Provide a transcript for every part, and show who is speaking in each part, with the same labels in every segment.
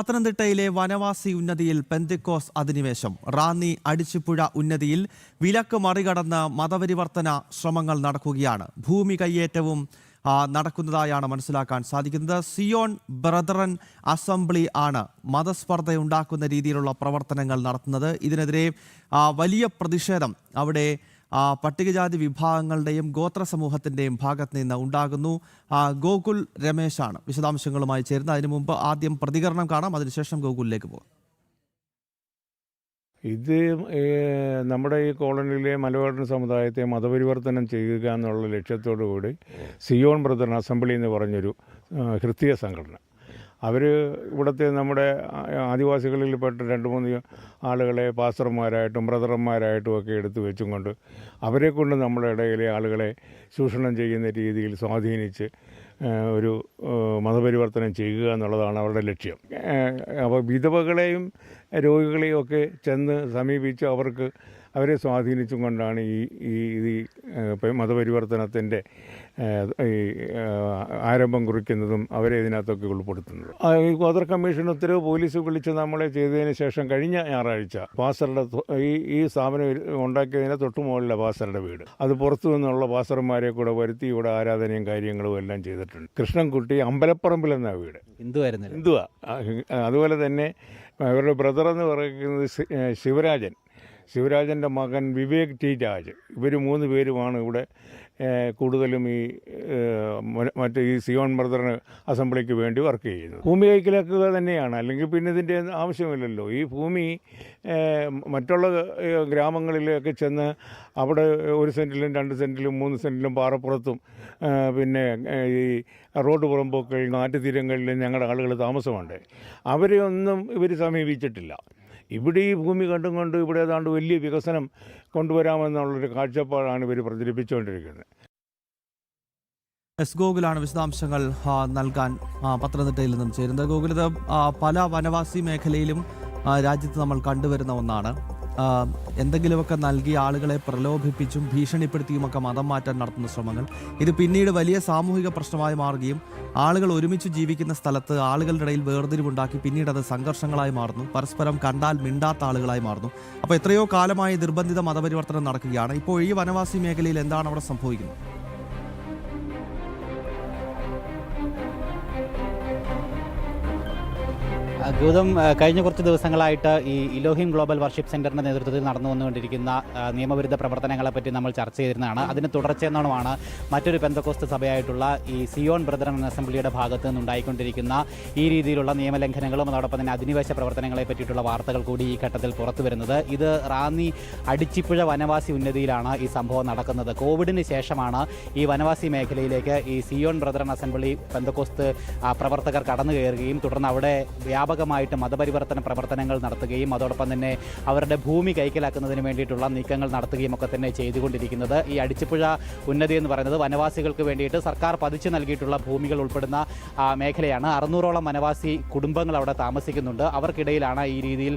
Speaker 1: പത്തനംതിട്ടയിലെ വനവാസി ഉന്നതിയിൽ പെന്തിക്കോസ് അധിനിവേശം. റാന്നി അടിച്ചിപ്പുഴ ഉന്നതിയിൽ വിലക്ക് മറികടന്ന് മതപരിവർത്തന ശ്രമങ്ങൾ നടക്കുകയാണ്. ഭൂമി കയ്യേറ്റവും നടക്കുന്നതായാണ് മനസ്സിലാക്കാൻ സാധിക്കുന്നത്. സിയോൺ ബ്രദറൻ അസംബ്ലി ആണ് മതസ്പർദ്ധയുണ്ടാക്കുന്ന രീതിയിലുള്ള പ്രവർത്തനങ്ങൾ നടത്തുന്നത്. ഇതിനെതിരെ വലിയ പ്രതിഷേധം അവിടെ പട്ടികജാതി വിഭാഗങ്ങളുടെയും ഗോത്ര സമൂഹത്തിൻ്റെയും ഭാഗത്ത് നിന്ന് ഉണ്ടാകുന്നു. ഗോകുൽ രമേശാണ് വിശദാംശങ്ങളുമായി ചേരുന്നത്. അതിനു മുമ്പ് ആദ്യം പ്രതികരണം കാണാം, അതിനുശേഷം ഗോകുലിലേക്ക് പോകാം.
Speaker 2: ഇത് നമ്മുടെ ഈ കോളനിയിലെ മലബാർ സമുദായത്തെ മതപരിവർത്തനം ചെയ്യുക എന്നുള്ള ലക്ഷ്യത്തോടു കൂടി സിയോൺ ബ്രദറൻ അസംബ്ലി എന്ന് പറഞ്ഞൊരു ക്രിസ്തീയ സംഘടന, അവർ ഇവിടുത്തെ നമ്മുടെ ആദിവാസികളിൽപ്പെട്ട 2-3 ആളുകളെ പാസ്റ്റർമാരായിട്ടും ബ്രദർമാരായിട്ടും ഒക്കെ എടുത്തു വെച്ചും കൊണ്ട് അവരെ കൊണ്ട് നമ്മുടെ ഇടയിലെ ആളുകളെ ചൂഷണം ചെയ്യുന്ന രീതിയിൽ സ്വാധീനിച്ച് ഒരു മതപരിവർത്തനം ചെയ്യുക എന്നുള്ളതാണ് അവരുടെ ലക്ഷ്യം. അപ്പോൾ വിധവകളെയും രോഗികളെയും ഒക്കെ ചെന്ന് സമീപിച്ച് അവരെ സ്വാധീനിച്ചും കൊണ്ടാണ് ഈ മതപരിവർത്തനത്തിൻ്റെ ആരംഭം കുറിക്കുന്നതും അവരെ ഇതിനകത്തൊക്കെ ഉൾപ്പെടുത്തുന്നത്. ഗോത്ര കമ്മീഷൻ ഉത്തരവ് പോലീസ് വിളിച്ച് നമ്മളെ ചെയ്തതിന് ശേഷം കഴിഞ്ഞ ഞായറാഴ്ച പാസ്റ്ററുടെ ഈ സ്ഥാപനം ഉണ്ടാക്കിയതിന് തൊട്ടു മുകളിലെ പാസ്റ്ററുടെ വീട്, അത് പുറത്തു നിന്നുള്ള പാസ്റ്റർമാരെ കൂടെ വരുത്തി ഇവിടെ ആരാധനയും കാര്യങ്ങളും എല്ലാം ചെയ്തിട്ടുണ്ട്. കൃഷ്ണൻകുട്ടി അമ്പലപ്പറമ്പിൽ എന്ന വീട് ഹിന്ദുവാ. അതുപോലെ തന്നെ അവരുടെ ബ്രദർ എന്ന് പറയുന്നത് ശിവരാജൻ്റെ മകൻ വിവേക് ടി രാജ്. ഇവർ 3 പേരുമാണ് ഇവിടെ കൂടുതലും ഈ സിയോൺ ബ്രദറൻ അസംബ്ലിക്ക് വേണ്ടി വർക്ക് ചെയ്യുന്നത്. ഭൂമി കൈക്കലാക്കുക തന്നെയാണ്, അല്ലെങ്കിൽ പിന്നെ ഇതിൻ്റെ ആവശ്യമില്ലല്ലോ. ഈ ഭൂമി മറ്റുള്ള ഗ്രാമങ്ങളിലൊക്കെ ചെന്ന് അവിടെ 1 സെൻറ്റിലും 2 സെൻറ്റിലും 3 സെൻറ്റിലും പാറപ്പുറത്തും പിന്നെ ഈ റോഡ് പുറമ്പോക്കൾ നാട്ടുതീരങ്ങളിലും ഞങ്ങളുടെ ആളുകൾ താമസമുണ്ട്. അവരെ ഒന്നും ഇവർ സമീപിച്ചിട്ടില്ല. ഇവിടെ ഈ ഭൂമി കണ്ടും കൊണ്ട് ഇവിടെ ഏതാണ്ട് വലിയ വികസനം കൊണ്ടുവരാമെന്നുള്ളൊരു കാഴ്ചപ്പാടാണ് ഇവർ പ്രചരിപ്പിച്ചുകൊണ്ടിരിക്കുന്നത്.
Speaker 1: എസ് ഗോകുലാണ് വിശദാംശങ്ങൾ നൽകാൻ പത്തനംതിട്ടയിൽ നിന്നും ചേരുന്നത്. ഗോകുൽ, ഇത് പല വനവാസി മേഖലയിലും രാജ്യത്ത് നമ്മൾ കണ്ടുവരുന്ന ഒന്നാണ്. എന്തെങ്കിലുമൊക്കെ നൽകി ആളുകളെ പ്രലോഭിപ്പിച്ചും ഭീഷണിപ്പെടുത്തിയുമൊക്കെ മതം മാറ്റാൻ നടത്തുന്ന ശ്രമങ്ങൾ, ഇത് പിന്നീട് വലിയ സാമൂഹിക പ്രശ്നമായി മാറുകയും ആളുകൾ ഒരുമിച്ച് ജീവിക്കുന്ന സ്ഥലത്ത് ആളുകളുടെ ഇടയിൽ വേർതിരിവുണ്ടാക്കി പിന്നീട് അത് സംഘർഷങ്ങളായി മാറുന്നു, പരസ്പരം കണ്ടാൽ മിണ്ടാത്ത ആളുകളായി മാറുന്നു. അപ്പോൾ എത്രയോ കാലമായി നിർബന്ധിത മതപരിവർത്തനം നടക്കുകയാണ്. ഇപ്പോൾ ഈ വനവാസി മേഖലയിൽ എന്താണ് അവിടെ സംഭവിക്കുന്നത്?
Speaker 3: ഗൗതം, കഴിഞ്ഞ കുറച്ച് ദിവസങ്ങളായിട്ട് ഈ ഇലോഹിം ഗ്ലോബൽ വർഷിപ്പ് സെൻ്ററിൻ്റെ നേതൃത്വത്തിൽ നടന്നു വന്നുകൊണ്ടിരിക്കുന്ന നിയമവിരുദ്ധ പ്രവർത്തനങ്ങളെപ്പറ്റി നമ്മൾ ചർച്ച ചെയ്തിരുന്നതാണ്. അതിന് തുടർച്ചയെന്നോണമാണ് മറ്റൊരു പെന്തക്കോസ്ത് സഭയായിട്ടുള്ള ഈ സിയോൺ ബ്രദറൻ അസംബ്ലിയുടെ ഭാഗത്ത് നിന്നുണ്ടായിക്കൊണ്ടിരിക്കുന്ന ഈ രീതിയിലുള്ള നിയമലംഘനങ്ങളും അതോടൊപ്പം തന്നെ അധിനിവേശ പ്രവർത്തനങ്ങളെ പറ്റിയിട്ടുള്ള വാർത്തകൾ കൂടി ഈ ഘട്ടത്തിൽ പുറത്തു വരുന്നത്. ഇത് റാന്നി അടിച്ചിപ്പുഴ വനവാസി ഉന്നതിയിലാണ് ഈ സംഭവം നടക്കുന്നത്. കോവിഡിന് ശേഷമാണ് ഈ വനവാസി മേഖലയിലേക്ക് ഈ സിയോൺ ബ്രദറൻ അസംബ്ലി പെന്തക്കോസ്ത് പ്രവർത്തകർ കടന്നു കയറുകയും തുടർന്ന് അവിടെ വ്യാപകമായിട്ട് മതപരിവർത്തന പ്രവർത്തനങ്ങൾ നടത്തുകയും അതോടൊപ്പം തന്നെ അവരുടെ ഭൂമി കൈക്കലാക്കുന്നതിന് വേണ്ടിയിട്ടുള്ള നീക്കങ്ങൾ നടത്തുകയും ഒക്കെ തന്നെ ചെയ്തുകൊണ്ടിരിക്കുന്നത്. ഈ അടിച്ചിപ്പുഴ ഉന്നതി എന്ന് പറയുന്നത് വനവാസികൾക്ക് വേണ്ടിയിട്ട് സർക്കാർ പതിച്ചു നൽകിയിട്ടുള്ള ഭൂമികൾ ഉൾപ്പെടുന്ന മേഖലയാണ്. 600ഓളം വനവാസി കുടുംബങ്ങൾ അവിടെ താമസിക്കുന്നുണ്ട്. അവർക്കിടയിലാണ് ഈ രീതിയിൽ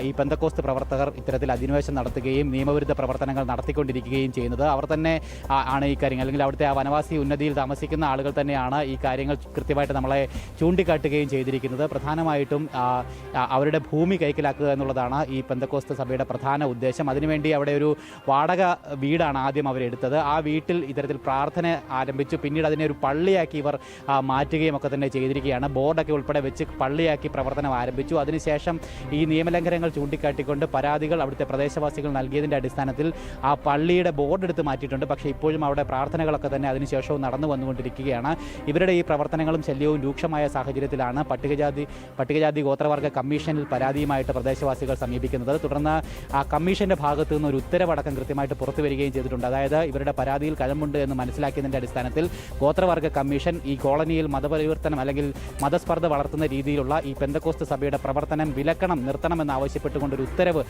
Speaker 3: ഈ പെന്തക്കോസ്ത് പ്രവർത്തകർ ഇത്തരത്തിൽ അധിനിവേശം നടത്തുകയും നിയമവിരുദ്ധ പ്രവർത്തനങ്ങൾ നടത്തിക്കൊണ്ടിരിക്കുകയും ചെയ്യുന്നത്. അവർ തന്നെ ആണ് ഈ കാര്യങ്ങൾ, അല്ലെങ്കിൽ അവിടുത്തെ ആ വനവാസി ഉന്നതിയിൽ താമസിക്കുന്ന ആളുകൾ തന്നെയാണ് ഈ കാര്യങ്ങൾ കൃത്യമായിട്ട് നമ്മളെ ചൂണ്ടിക്കാട്ടുകയും ചെയ്തിരിക്കുന്നത്. പ്രധാനമായിട്ടും അവരുടെ ഭൂമി കൈക്കലാക്കുക എന്നുള്ളതാണ് ഈ പെന്തക്കോസ്ത് സഭയുടെ പ്രധാന ഉദ്ദേശം. അതിനുവേണ്ടി അവിടെ ഒരു വാടക വീടാണ് ആദ്യം അവരെടുത്തത്. ആ വീട്ടിൽ ഇത്തരത്തിൽ പ്രാർത്ഥന ആരംഭിച്ചു. പിന്നീട് അതിനെ ഒരു പള്ളിയാക്കി ഇവർ മാറ്റുകയും ഒക്കെ തന്നെ ചെയ്തിരിക്കുകയാണ്. ബോർഡൊക്കെ ഉൾപ്പെടെ വെച്ച് പള്ളിയാക്കി പ്രവർത്തനം ആരംഭിച്ചു. അതിനുശേഷം ഈ നിയമലംഘനങ്ങൾ ചൂണ്ടിക്കാട്ടിക്കൊണ്ട് പരാതികൾ അവിടുത്തെ പ്രദേശവാസികൾ നൽകിയതിൻ്റെ അടിസ്ഥാനത്തിൽ ആ പള്ളിയുടെ ബോർഡ് എടുത്ത് മാറ്റിയിട്ടുണ്ട്. പക്ഷേ ഇപ്പോഴും അവിടെ പ്രാർത്ഥനകളൊക്കെ തന്നെ അതിനുശേഷവും നടന്നു വന്നുകൊണ്ടിരിക്കുകയാണ്. ഇവരുടെ ഈ പ്രവർത്തനങ്ങളും ശല്യവും രൂക്ഷമായ സാഹചര്യത്തിലാണ് പട്ടികജാതി ഗോത്രവർഗ കമ്മീഷനിൽ പരാതിയുമായിട്ട് പ്രദേശവാസികൾ സമീപിക്കുന്നത്. തുടർന്ന് ആ കമ്മീഷന്റെ ഭാഗത്തു നിന്ന് ഒരു ഉത്തരവടക്കം കൃത്യമായിട്ട് പുറത്തു വരികയും ചെയ്തിട്ടുണ്ട്. അതായത് ഇവരുടെ പരാതിയിൽ കഴമ്പുണ്ട് എന്ന് മനസ്സിലാക്കിയതിൻ്റെ അടിസ്ഥാനത്തിൽ ഗോത്രവർഗ കമ്മീഷൻ ഈ കോളനിയിൽ മതപരിവർത്തനം അല്ലെങ്കിൽ മതസ്പർദ്ധ വളർത്തുന്ന രീതിയിലുള്ള ഈ പെന്തക്കോസ്ത് സഭയുടെ പ്രവർത്തനം നിർത്തണമെന്ന് ആവശ്യപ്പെട്ടുകൊണ്ടൊരു ഉത്തരവ്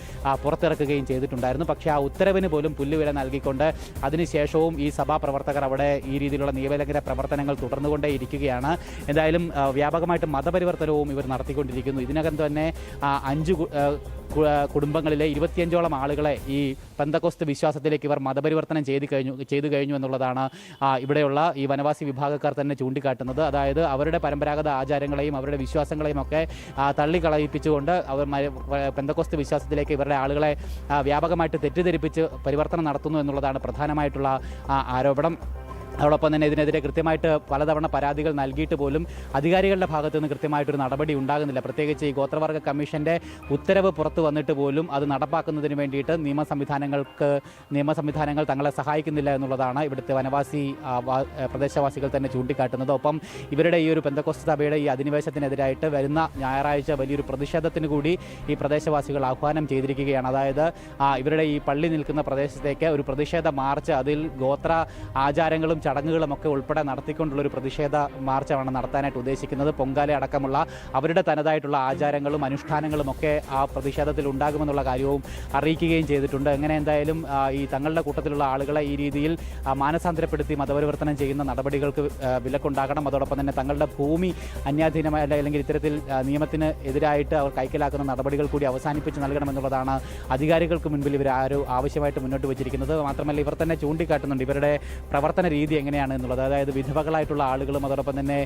Speaker 3: പുറത്തിറക്കുകയും ചെയ്തിട്ടുണ്ടായിരുന്നു. പക്ഷേ ആ ഉത്തരവിന് പോലും പുല്ലുവില നൽകിക്കൊണ്ട് അതിനുശേഷവും ഈ സഭാ പ്രവർത്തകർ അവിടെ ഈ രീതിയിലുള്ള നിയമലംഘന പ്രവർത്തനങ്ങൾ തുടർന്നുകൊണ്ടേയിരിക്കുകയാണ്. എന്തായാലും വ്യാപകമായിട്ട് മതപരിവർത്തനവും ഇവർ നടത്തിക്കൊണ്ടിരിക്കുകയാണ്. നടത്തിക്കൊണ്ടിരിക്കുന്നു. ഇതിനകം തന്നെ 5 കുടുംബങ്ങളിലെ 25ഓളം ആളുകളെ ഈ പെന്തക്കോസ്ത് വിശ്വാസത്തിലേക്ക് ഇവർ മതപരിവർത്തനം ചെയ്തു കഴിഞ്ഞു എന്നുള്ളതാണ് ഇവിടെയുള്ള ഈ വനവാസി വിഭാഗക്കാർ തന്നെ ചൂണ്ടിക്കാട്ടുന്നത്. അതായത് അവരുടെ പരമ്പരാഗത ആചാരങ്ങളെയും അവരുടെ വിശ്വാസങ്ങളെയും ഒക്കെ തള്ളിക്കളയിപ്പിച്ചുകൊണ്ട് അവർ പെന്തക്കോസ്ത് വിശ്വാസത്തിലേക്ക് ഇവരുടെ ആളുകളെ വ്യാപകമായിട്ട് തെറ്റിദ്ധരിപ്പിച്ച് പരിവർത്തനം നടത്തുന്നു എന്നുള്ളതാണ് പ്രധാനമായിട്ടുള്ള ആരോപണം. അതോടൊപ്പം തന്നെ ഇതിനെതിരെ കൃത്യമായിട്ട് പലതവണ പരാതികൾ നൽകിയിട്ട് പോലും അധികാരികളുടെ ഭാഗത്തു നിന്ന് കൃത്യമായിട്ടൊരു നടപടി ഉണ്ടാകുന്നില്ല. പ്രത്യേകിച്ച് ഈ ഗോത്രവർഗ കമ്മീഷന്റെ ഉത്തരവ് പുറത്തു വന്നിട്ട് പോലും അത് നടപ്പാക്കുന്നതിന് വേണ്ടിയിട്ട് നിയമ സംവിധാനങ്ങൾ തങ്ങളെ സഹായിക്കുന്നില്ല എന്നുള്ളതാണ് ഇവിടുത്തെ പ്രദേശവാസികൾ തന്നെ ചൂണ്ടിക്കാട്ടുന്നത്. ഒപ്പം ഇവരുടെ ഈ ഒരു പെന്തക്കോസ്ത് സഭയുടെ ഈ അധിനിവേശത്തിനെതിരായിട്ട് വരുന്ന ഞായറാഴ്ച വലിയൊരു പ്രതിഷേധത്തിന് കൂടി ഈ പ്രദേശവാസികൾ ആഹ്വാനം ചെയ്തിരിക്കുകയാണ്. അതായത് ഇവരുടെ ഈ പള്ളി നിൽക്കുന്ന പ്രദേശത്തേക്ക് ഒരു പ്രതിഷേധ മാർച്ച്, അതിൽ ഗോത്ര ആചാരങ്ങളും ചടങ്ങുകളുമൊക്കെ ഉൾപ്പെടെ നടത്തിക്കൊണ്ടുള്ളൊരു പ്രതിഷേധ മാർച്ചാണ് നടത്താനായിട്ട് ഉദ്ദേശിക്കുന്നത്. പൊങ്കാല അടക്കമുള്ള അവരുടെ തനതായിട്ടുള്ള ആചാരങ്ങളും അനുഷ്ഠാനങ്ങളും ഒക്കെ ആ പ്രതിഷേധത്തിൽ ഉണ്ടാകുമെന്നുള്ള കാര്യവും അറിയിക്കുകയും ചെയ്തിട്ടുണ്ട്. എങ്ങനെ എന്തായാലും ഈ തങ്ങളുടെ കൂട്ടത്തിലുള്ള ആളുകളെ ഈ രീതിയിൽ മാനസാന്തരപ്പെടുത്തി മതപരിവർത്തനം ചെയ്യുന്ന നടപടികൾക്ക് വിലക്കുണ്ടാകണം. അതോടൊപ്പം തന്നെ തങ്ങളുടെ ഭൂമി അന്യാധീനമായ അല്ലെങ്കിൽ ഇത്തരത്തിൽ നിയമത്തിന് എതിരായിട്ട് അവർ കൈക്കലാക്കുന്ന നടപടികൾ കൂടി അവസാനിപ്പിച്ച് നൽകണമെന്നുള്ളതാണ് അധികാരികൾക്ക് മുൻപിൽ ഇവർ ആവശ്യമായിട്ട് മുന്നോട്ട് വച്ചിരിക്കുന്നത്. മാത്രമല്ല ഇവർ തന്നെ ചൂണ്ടിക്കാട്ടുന്നുണ്ട് ഇവരുടെ പ്രവർത്തന രീതി എങ്ങനെയാണ് എന്നുള്ളത്. അതായത് വിധവകളായിട്ടുള്ള ആളുകളും അതോടൊപ്പം തന്നെ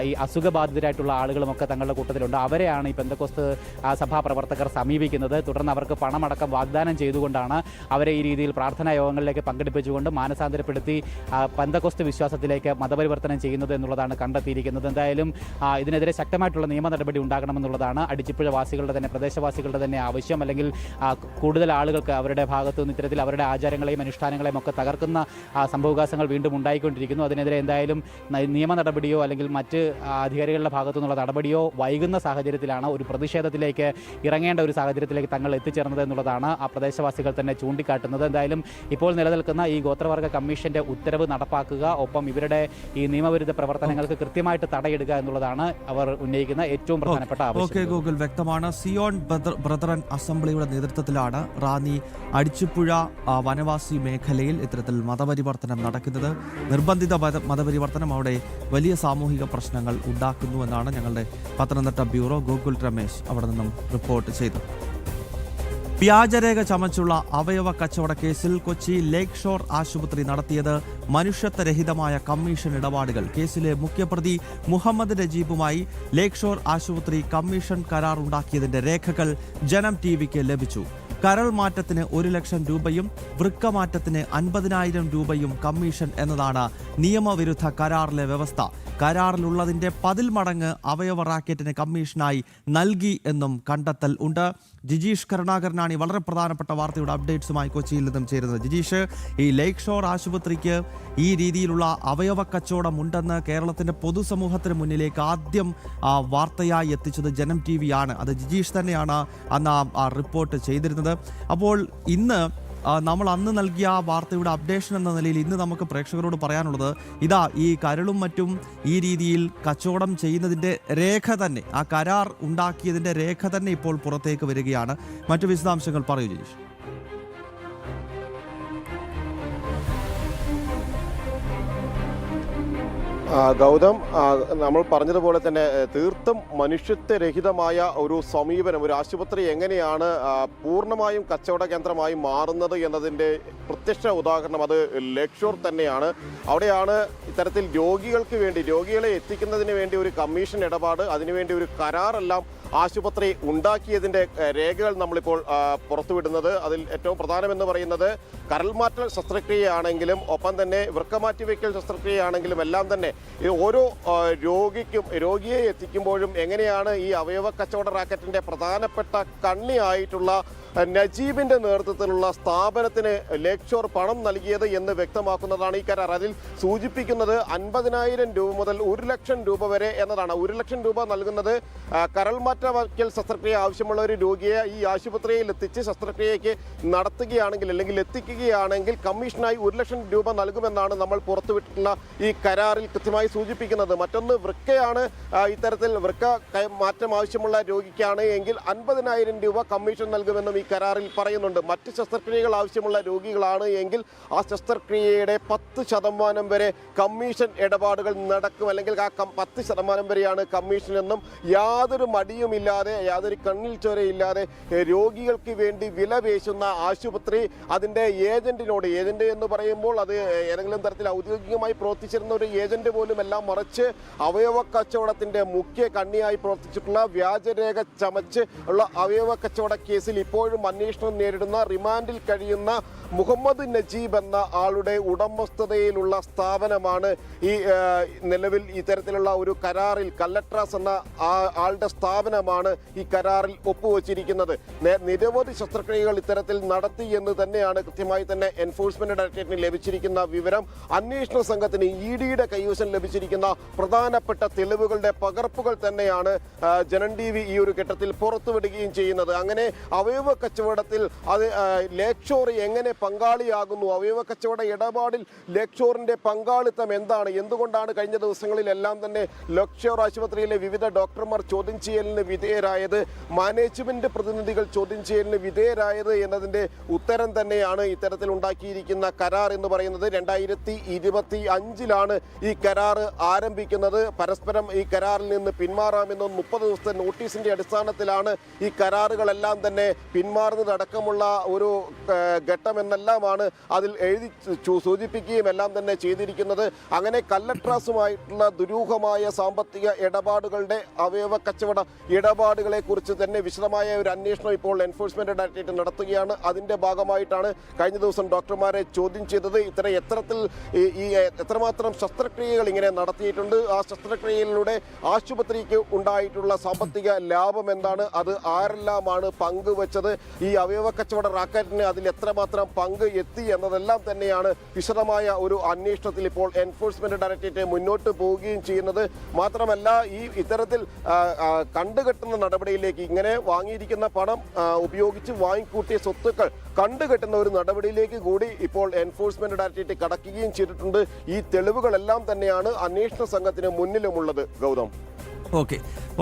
Speaker 3: ഈ അസുഖബാധിതരായിട്ടുള്ള ആളുകളുമൊക്കെ തങ്ങളുടെ കൂട്ടത്തിലുണ്ട്. അവരെയാണ് ഈ പെന്തക്കോസ്ത് സഭാ പ്രവർത്തകർ സമീപിക്കുന്നത്. തുടർന്ന് അവർക്ക് പണമടക്കം വാഗ്ദാനം ചെയ്തുകൊണ്ടാണ് അവരെ ഈ രീതിയിൽ പ്രാർത്ഥനാ യോഗങ്ങളിലേക്ക് പങ്കെടുപ്പിച്ചുകൊണ്ട് മാനസാന്തരപ്പെടുത്തി പെന്തക്കോസ്ത് വിശ്വാസത്തിലേക്ക് മതപരിവർത്തനം ചെയ്യുന്നത് എന്നുള്ളതാണ് കണ്ടെത്തിയിരിക്കുന്നത്. എന്തായാലും ഇതിനെതിരെ ശക്തമായിട്ടുള്ള നിയമ നടപടി ഉണ്ടാകണമെന്നുള്ളതാണ് അടിച്ചിപ്പുഴ വാസികളുടെ തന്നെ പ്രദേശവാസികളുടെ തന്നെ ആവശ്യം. അല്ലെങ്കിൽ കൂടുതൽ ആളുകൾക്ക് അവരുടെ ഭാഗത്തു നിന്ന് ഇത്തരത്തിൽ അവരുടെ ആചാരങ്ങളെയും അനുഷ്ഠാനങ്ങളെയും ഒക്കെ തകർക്കുന്ന സംഭവവികാസങ്ങൾ വീണ്ടും ഉണ്ടായിക്കൊണ്ടിരിക്കുന്നു. അതിനെതിരെ എന്തായാലും നിയമ നടപടിയോ അല്ലെങ്കിൽ മറ്റ് അധികാരികളുടെ ഭാഗത്തു നിന്നുള്ള നടപടിയോ വൈകുന്ന സാഹചര്യത്തിലാണ് ഒരു പ്രതിഷേധത്തിലേക്ക് ഇറങ്ങേണ്ട ഒരു സാഹചര്യത്തിലേക്ക് തങ്ങൾ എത്തിച്ചേർന്നത് എന്നുള്ളതാണ് ആ പ്രദേശവാസികൾ തന്നെ ചൂണ്ടിക്കാട്ടുന്നത്. എന്തായാലും ഇപ്പോൾ നിലനിൽക്കുന്ന ഈ ഗോത്രവർഗ കമ്മീഷന്റെ ഉത്തരവ് നടപ്പാക്കുക, ഒപ്പം ഇവരുടെ ഈ നിയമവിരുദ്ധ പ്രവർത്തനങ്ങൾക്ക് കൃത്യമായിട്ട് തടയിടുക എന്നുള്ളതാണ് അവർ ഉന്നയിക്കുന്ന ഏറ്റവും പ്രധാനപ്പെട്ട ആവശ്യം.
Speaker 1: ഗൂഗിൾ വ്യക്തമാണ്. സിയോൺ ബ്രദറൻ അസംബ്ലിയുടെ നേതൃത്വത്തിലാണ് റാന്നി അടിച്ചിപ്പുഴ വനവാസി മേഖലയിൽ ഇത്തരത്തിൽ മതപരിവർത്തനം നടക്കുന്നത്. നിർബന്ധിത മതപരിവർത്തനം അവിടെ വലിയ സാമൂഹിക പ്രശ്നങ്ങൾ ഉണ്ടാക്കുന്നു എന്നാണ് ഞങ്ങളുടെ പത്തനംതിട്ട ബ്യൂറോ ഗൂഗിൾ രമേശ് അവിടെ നിന്നും റിപ്പോർട്ട് ചെയ്തത്. വ്യാജരേഖ ചമച്ചുള്ള അവയവ കച്ചവട കേസിൽ കൊച്ചി ലേക്ക് ഷോർ ആശുപത്രി നടത്തിയത് മനുഷ്യത്വരഹിതമായ കമ്മീഷൻ ഇടപാടുകൾ. കേസിലെ മുഖ്യപ്രതി മുഹമ്മദ് നജീബുമായി ലേക്ക് ഷോർ ആശുപത്രി കമ്മീഷൻ കരാർ ഉണ്ടാക്കിയതിന്റെ രേഖകൾ ജനം ടിവിക്ക് ലഭിച്ചു. കരൾ മാറ്റത്തിന് 1 ലക്ഷം രൂപയും വൃക്ക മാറ്റത്തിന് 50,000 രൂപയും കമ്മീഷൻ എന്നതാണ് നിയമവിരുദ്ധ കരാറിലെ വ്യവസ്ഥ. കരാറിലുള്ളതിന്റെ 10 മടങ്ങ് അവയവ റാക്കറ്റിന് കമ്മീഷനായി നൽകി എന്നും കണ്ടെത്തൽ ഉണ്ട്. ജിജീഷ് കരുണാകരനാണ് ഈ വളരെ പ്രധാനപ്പെട്ട വാർത്തയുടെ അപ്ഡേറ്റ്സുമായി കൊച്ചിയിൽ നിന്നും ചേരുന്നത്. ജിജീഷ്, ഈ ലേക്ക് ഷോർ ആശുപത്രിക്ക് ഈ രീതിയിലുള്ള അവയവ കച്ചവടം ഉണ്ടെന്ന് കേരളത്തിന്റെ പൊതുസമൂഹത്തിന് മുന്നിലേക്ക് ആദ്യം വാർത്തയായി എത്തിച്ചത് ജനം TV ആണ്. അത് ജിജീഷ് തന്നെയാണ് അന്ന് റിപ്പോർട്ട് ചെയ്തിരുന്നത്. അപ്പോൾ ഇന്ന് നമ്മൾ അന്ന് നൽകിയ ആ വാർത്തയുടെ അപ്ഡേഷൻ എന്ന നിലയിൽ ഇന്ന് നമുക്ക് പ്രേക്ഷകരോട് പറയാനുള്ളത് ഇതാ, ഈ കരളും മറ്റും ഈ രീതിയിൽ കച്ചവടം ചെയ്യുന്നതിൻ്റെ രേഖ തന്നെ, ആ കരാർ ഉണ്ടാക്കിയതിൻ്റെ രേഖ തന്നെ ഇപ്പോൾ പുറത്തേക്ക് വരികയാണ്. മറ്റു വിശദാംശങ്ങൾ പറയൂ ജിജീഷ്.
Speaker 4: ഗൗതം, നമ്മൾ പറഞ്ഞതുപോലെ തന്നെ തീർത്തും മനുഷ്യത്വരഹിതമായ ഒരു സമീപനം, ഒരു ആശുപത്രി എങ്ങനെയാണ് പൂർണ്ണമായും കച്ചവട കേന്ദ്രമായി മാറുന്നത് എന്നതിൻ്റെ പ്രത്യക്ഷ ഉദാഹരണം അത് ലേക്ക് ഷോർ തന്നെയാണ്. അവിടെയാണ് ഇത്തരത്തിൽ രോഗികളെ എത്തിക്കുന്നതിന് വേണ്ടി ഒരു കമ്മീഷൻ ഇടപാട്, അതിനുവേണ്ടി ഒരു കരാറെല്ലാം ആശുപത്രി ഉണ്ടാക്കിയതിൻ്റെ രേഖകൾ നമ്മളിപ്പോൾ പുറത്തുവിടുന്നത്. അതിൽ ഏറ്റവും പ്രധാനമെന്ന് പറയുന്നത് കരൾമാറ്റൽ ശസ്ത്രക്രിയയാണെങ്കിലും ഒപ്പം തന്നെ വൃക്കമാറ്റിവെക്കൽ ശസ്ത്രക്രിയയാണെങ്കിലും എല്ലാം തന്നെ ഓരോ രോഗിയെ എത്തിക്കുമ്പോഴും എങ്ങനെയാണ് ഈ അവയവ കച്ചവട റാക്കറ്റിൻ്റെ പ്രധാനപ്പെട്ട കണ്ണിയായിട്ടുള്ള നജീബിൻ്റെ നേതൃത്വത്തിലുള്ള സ്ഥാപനത്തിന് ലേക്ക് ഷോർ പണം നൽകിയത് എന്ന് വ്യക്തമാക്കുന്നതാണ് ഈ കരാർ. അതിൽ സൂചിപ്പിക്കുന്നത് 50,000 രൂപ മുതൽ 1 ലക്ഷം രൂപ വരെ എന്നതാണ്. 1 ലക്ഷം രൂപ നൽകുന്നത് കരൾമാറ്റവയ്ക്കൽ ശസ്ത്രക്രിയ ആവശ്യമുള്ള ഒരു രോഗിയെ ഈ ആശുപത്രിയിൽ എത്തിച്ച് ശസ്ത്രക്രിയയ്ക്ക് നടത്തുകയാണെങ്കിൽ അല്ലെങ്കിൽ എത്തിക്കുകയാണെങ്കിൽ കമ്മീഷനായി 1 ലക്ഷം രൂപ നൽകുമെന്നാണ് നമ്മൾ പുറത്തുവിട്ടിട്ടുള്ള ഈ കരാറിൽ കൃത്യമായി സൂചിപ്പിക്കുന്നത്. മറ്റൊന്ന് വൃക്കയാണ്. ഇത്തരത്തിൽ വൃക്ക മാറ്റം ആവശ്യമുള്ള രോഗിക്കാണ് എങ്കിൽ 50,000 രൂപ കമ്മീഷൻ നൽകുമെന്നും ഈ ഈ കരാറിൽ പറയുന്നുണ്ട്. മറ്റ് ശസ്ത്രക്രിയകൾ ആവശ്യമുള്ള രോഗികളാണ് എങ്കിൽ ആ ശസ്ത്രക്രിയയുടെ 10% വരെ കമ്മീഷൻ ഇടപാടുകൾ നടക്കും, അല്ലെങ്കിൽ ആ 10% വരെയാണ് കമ്മീഷൻ എന്നും യാതൊരു മടിയുമില്ലാതെ യാതൊരു കണ്ണിൽ ചോരയില്ലാതെ രോഗികൾക്ക് വേണ്ടി വില പേശുന്ന ആശുപത്രി അതിൻ്റെ ഏജന്റിനോട്, ഏജന്റ് എന്ന് പറയുമ്പോൾ അത് ഏതെങ്കിലും തരത്തിൽ ഔദ്യോഗികമായി പ്രവർത്തിച്ചിരുന്ന ഒരു ഏജന്റ് പോലും എല്ലാം മറിച്ച് അവയവ കച്ചവടത്തിന്റെ മുഖ്യ കണ്ണിയായി പ്രവർത്തിച്ചിട്ടുള്ള വ്യാജരേഖ ചമച്ച് ഉള്ള അവയവ കച്ചവട കേസിൽ ഇപ്പോഴും അന്വേഷണം നേരിടുന്ന റിമാൻഡിൽ കഴിയുന്ന മുഹമ്മദ് നജീബ് എന്ന ആളുടെ ഉടമസ്ഥതയിലുള്ള സ്ഥാപനമാണ് ഈ നിലവിൽ ഇത്തരത്തിലുള്ള ഒരു കരാറിൽ, കല്ലട്രാസ് എന്ന ആളുടെ സ്ഥാപനമാണ് ഈ കരാറിൽ ഒപ്പുവച്ചിരിക്കുന്നത്. നിരവധി ശസ്ത്രക്രിയകൾ ഇത്തരത്തിൽ നടത്തി എന്ന് തന്നെയാണ് കൃത്യമായി തന്നെ എൻഫോഴ്സ്മെന്റ് ഡയറക്ടറേറ്റിന് ലഭിച്ചിരിക്കുന്ന വിവരം. അന്വേഷണ സംഘത്തിന് ഇഡിയുടെ കൈവശം ലഭിച്ചിരിക്കുന്ന പ്രധാനപ്പെട്ട തെളിവുകളുടെ പകർപ്പുകൾ തന്നെയാണ് ജനൻ TV ഈ ഒരു ഘട്ടത്തിൽ പുറത്തുവിടുകയും ചെയ്യുന്നത്. അങ്ങനെ അവയവ കച്ചവടത്തിൽ അത് ലേക്ക് ഷോർ എങ്ങനെ പങ്കാളിയാകുന്നു, അവയവ കച്ചവട ഇടപാടിൽ ലേക്ക് ഷോറിന്റെ പങ്കാളിത്തം എന്താണ്, എന്തുകൊണ്ടാണ് കഴിഞ്ഞ ദിവസങ്ങളിലെല്ലാം തന്നെ ലേക്ക് ഷോർ ആശുപത്രിയിലെ വിവിധ ഡോക്ടർമാർ ചോദ്യം ചെയ്യലിന് വിധേയരായത്, മാനേജ്മെന്റ് പ്രതിനിധികൾ ചോദ്യം ചെയ്യലിന് വിധേയരായത് എന്നതിന്റെ ഉത്തരം തന്നെയാണ് ഇത്തരത്തിൽ ഉണ്ടാക്കിയിരിക്കുന്ന കരാർ എന്ന് പറയുന്നത്. 2025 ഈ കരാർ ആരംഭിക്കുന്നത്. പരസ്പരം ഈ കരാറിൽ നിന്ന് പിന്മാറാമെന്നും 30 ദിവസത്തെ നോട്ടീസിന്റെ അടിസ്ഥാനത്തിലാണ് ഈ കരാറുകളെല്ലാം തന്നെ പിന്മാറുന്നതടക്കമുള്ള ഒരു ഘട്ടമെന്നെല്ലാമാണ് അതിൽ എഴുതി സൂചിപ്പിക്കുകയും എല്ലാം തന്നെ ചെയ്തിരിക്കുന്നത്. അങ്ങനെ കല്ലട്രാസുമായിട്ടുള്ള ദുരൂഹമായ സാമ്പത്തിക ഇടപാടുകളുടെ, അവയവ കച്ചവട ഇടപാടുകളെ കുറിച്ച് തന്നെ വിശദമായ ഒരു അന്വേഷണം ഇപ്പോൾ എൻഫോഴ്സ്മെന്റ് ഡയറക്ടറേറ്റ് നടത്തുകയാണ്. അതിന്റെ ഭാഗമായിട്ടാണ് കഴിഞ്ഞ ദിവസം ഡോക്ടർമാരെ ചോദ്യം ചെയ്തത്. എത്രമാത്രം ശസ്ത്രക്രിയകൾ ഇങ്ങനെ നടത്തിയിട്ടുണ്ട്, ആ ശസ്ത്രക്രിയയിലൂടെ ആശുപത്രിക്ക് ഉണ്ടായിട്ടുള്ള സാമ്പത്തിക ലാഭം എന്താണ്, അത് ആരെല്ലാമാണ് പങ്കുവച്ചത്, ഈ അവയവ കച്ചവട റാക്കറ്റിന് അതിൽ എത്രമാത്രം പങ്ക് എത്തി എന്നതെല്ലാം തന്നെയാണ് വിശദമായ ഒരു അന്വേഷണത്തിൽ ഇപ്പോൾ എൻഫോഴ്സ്മെന്റ് ഡയറക്ടറേറ്റ് മുന്നോട്ട് പോവുകയും ചെയ്യുന്നത്. മാത്രമല്ല ഈ ഇത്തരത്തിൽ കണ്ടുകെട്ടുന്ന നടപടിയിലേക്ക്, ഇങ്ങനെ വാങ്ങിയിരിക്കുന്ന പണം ഉപയോഗിച്ച് വാങ്ങിക്കൂട്ടിയ സ്വത്തുക്കൾ കണ്ടുകെട്ടുന്ന ഒരു നടപടിയിലേക്ക് കൂടി ഇപ്പോൾ എൻഫോഴ്സ്മെന്റ് ഡയറക്ടറേറ്റ് കടക്കുകയും ചെയ്തിട്ടുണ്ട്. ഈ തെളിവുകളെല്ലാം തന്നെയാണ് അന്വേഷണ സംഘത്തിന് മുന്നിലുമുള്ളത്. ഗൗതം.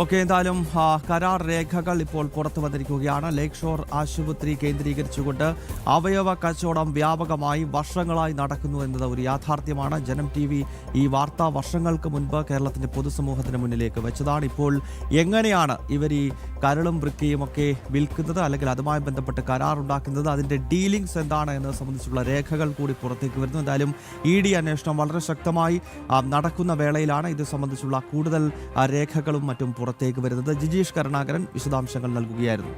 Speaker 1: ഓക്കെ എന്തായാലും കരാർ രേഖകൾ ഇപ്പോൾ പുറത്തു വന്നിരിക്കുകയാണ്. ലേക്ക് ഷോർ ആശുപത്രി കേന്ദ്രീകരിച്ചുകൊണ്ട് അവയവ കച്ചവടം വ്യാപകമായി വർഷങ്ങളായി നടക്കുന്നു എന്നത് ഒരു യാഥാർത്ഥ്യമാണ്. ജനം TV ഈ വാർത്ത വർഷങ്ങൾക്ക് മുൻപ് കേരളത്തിന്റെ പൊതുസമൂഹത്തിന് മുന്നിലേക്ക് വെച്ചതാണ്. ഇപ്പോൾ എങ്ങനെയാണ് ഇവർ ഈ കരളും വൃക്കയും ഒക്കെ വിൽക്കുന്നത്, അല്ലെങ്കിൽ അതുമായി ബന്ധപ്പെട്ട് കരാർ ഉണ്ടാക്കുന്നത്, അതിന്റെ ഡീലിംഗ്സ് എന്താണ് എന്നത് സംബന്ധിച്ചുള്ള രേഖകൾ കൂടി പുറത്തേക്ക് വരുന്നു. എന്തായാലും ED അന്വേഷണം വളരെ ശക്തമായി നടക്കുന്ന വേളയിലാണ് ഇത് സംബന്ധിച്ചുള്ള കൂടുതൽ രേഖകളും മറ്റും പുറത്തേക്ക് വരുന്നത്. ജിജീഷ് കരുണാകരൻ വിശദാംശങ്ങൾ നൽകുകയായിരുന്നു.